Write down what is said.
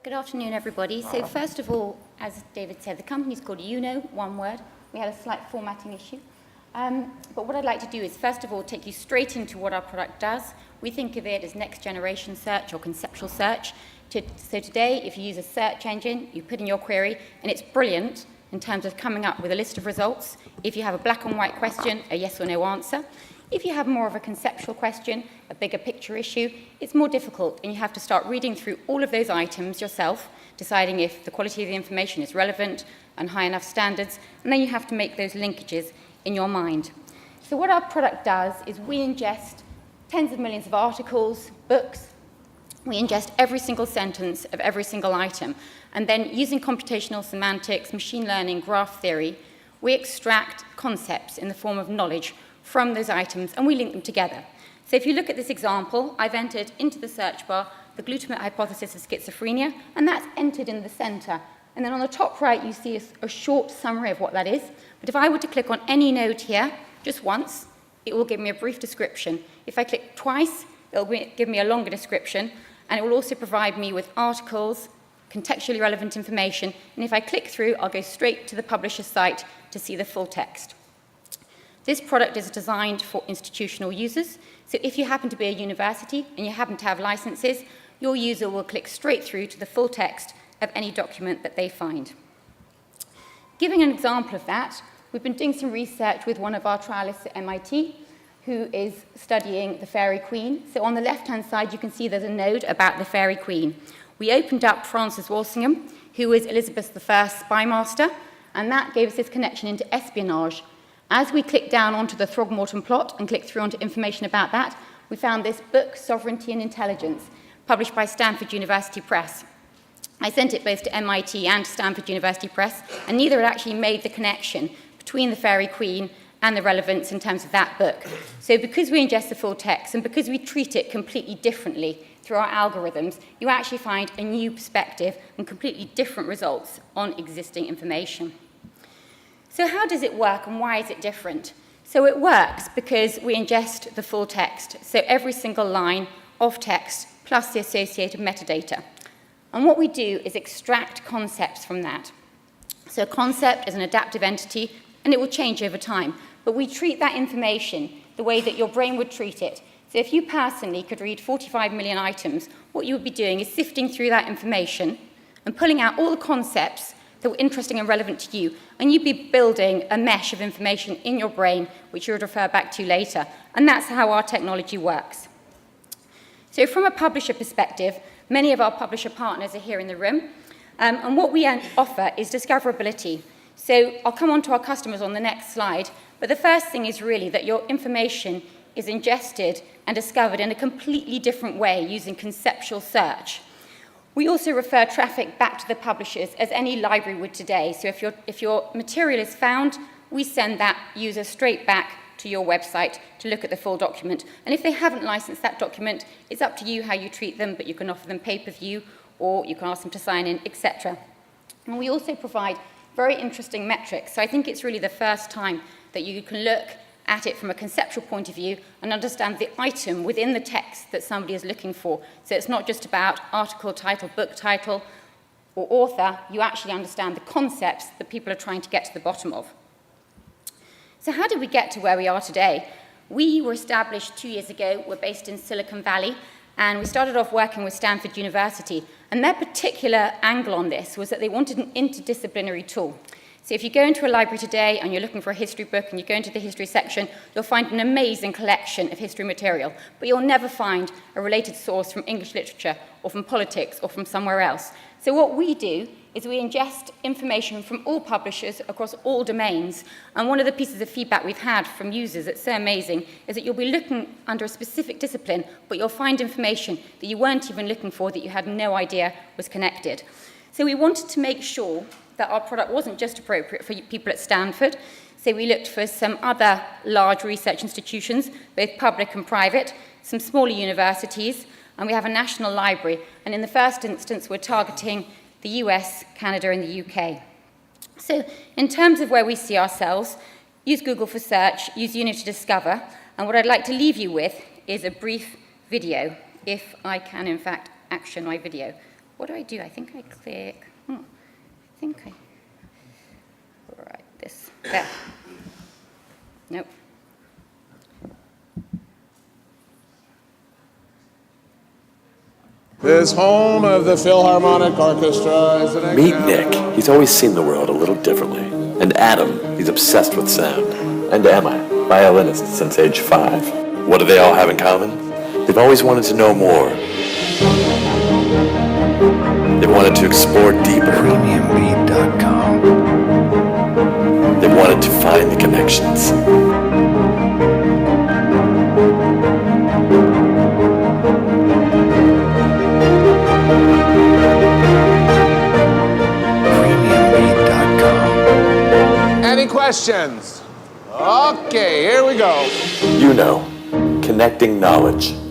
Good afternoon, everybody. So first of all, as David said, the company's called Yewno, one word. We had a slight formatting issue. But what I'd like to do is, first of all, take you straight into what our product does. We think of it as next-generation search or conceptual search. So today, if you use a search engine, you put in your query, and it's brilliant in terms of coming up with a list of results. If you have a black and white question, a yes or no answer. If you have more of a conceptual question, a bigger picture issue, it's more difficult, and you have to start reading through all of those items yourself, deciding if the quality of the information is relevant and high enough standards, and then you have to make those linkages in your mind. So what our product does is we ingest tens of millions of articles, books. We ingest every single sentence of every single item, and then using computational semantics, machine learning, graph theory, we extract concepts in the form of knowledge from those items, and we link them together. So if you look at this example, I've entered into the search bar the glutamate hypothesis of schizophrenia, and that's entered in the center. And then on the top right, you see a short summary of what that is. But if I were to click on any node here, just once, it will give me a brief description. If I click twice, it'll give me a longer description, and it will also provide me with articles, contextually relevant information, and if I click through, I'll go straight to the publisher's site to see the full text. This product is designed for institutional users, so if you happen to be a university and you happen to have licenses, your user will click straight through to the full text of any document that they find. Giving an example of that, we've been doing some research with one of our trialists at MIT, who is studying the Fairy Queen. So on the left-hand side, you can see there's a node about the Fairy Queen. We opened up Francis Walsingham, who was Elizabeth I's spy master, and that gave us this connection into espionage. As we clicked down onto the Throgmorton plot and clicked through onto information about that, we found this book, Sovereignty and Intelligence, published by Stanford University Press. I sent it both to MIT and Stanford University Press, and neither had actually made the connection between the Fairy Queen and the relevance in terms of that book. So because we ingest the full text and because we treat it completely differently through our algorithms, you actually find a new perspective and completely different results on existing information. So how does it work and why is it different? So it works because we ingest the full text, so every single line of text plus the associated metadata. And what we do is extract concepts from that. So a concept is an adaptive entity and it will change over time, but we treat that information the way that your brain would treat it. So if you personally could read 45 million items, what you would be doing is sifting through that information and pulling out all the concepts that were interesting and relevant to you, and you'd be building a mesh of information in your brain, which you would refer back to later. And that's how our technology works. So from a publisher perspective, many of our publisher partners are here in the room, and what we offer is discoverability. So I'll come on to our customers on the next slide, but the first thing is really that your information is ingested and discovered in a completely different way using conceptual search. We also refer traffic back to the publishers as any library would today. So if your material is found, we send that user straight back to your website to look at the full document. And if they haven't licensed that document, it's up to you how you treat them, but you can offer them pay-per-view, or you can ask them to sign in, etc. And we also provide very interesting metrics. So I think it's really the first time that you can look at it from a conceptual point of view and understand the item within the text that somebody is looking for. So it's not just about article title, book title, or author. You actually understand the concepts that people are trying to get to the bottom of. So how did we get to where we are today? We were established 2 years ago. We're based in Silicon Valley, and we started off working with Stanford University. And their particular angle on this was that they wanted an interdisciplinary tool. So if you go into a library today and you're looking for a history book and you go into the history section, you'll find an amazing collection of history material, but you'll never find a related source from English literature or from politics or from somewhere else. So what we do is we ingest information from all publishers across all domains. And one of the pieces of feedback we've had from users that's so amazing is that you'll be looking under a specific discipline, but you'll find information that you weren't even looking for, that you had no idea was connected. So we wanted to make sure that our product wasn't just appropriate for people at Stanford. So we looked for some other large research institutions, both public and private, some smaller universities, and we have a national library. And in the first instance, we're targeting the US, Canada, and the UK. So in terms of where we see ourselves, use Google for search, use Yewno to discover, and what I'd like to leave you with is a brief video, if I can, in fact, action my video. what do? I think I click, I think I, right, this, there. Nope. This home of the Philharmonic Orchestra is an Meet Nick. He's always seen the world a little differently. And Adam, he's obsessed with sound. And Emma, violinist since age 5. What do they all have in common? They've always wanted to know more. They wanted to explore deeper. Premiumbeat.com. They wanted to find the connections. Any questions? Okay, here we go. Yewno, connecting knowledge.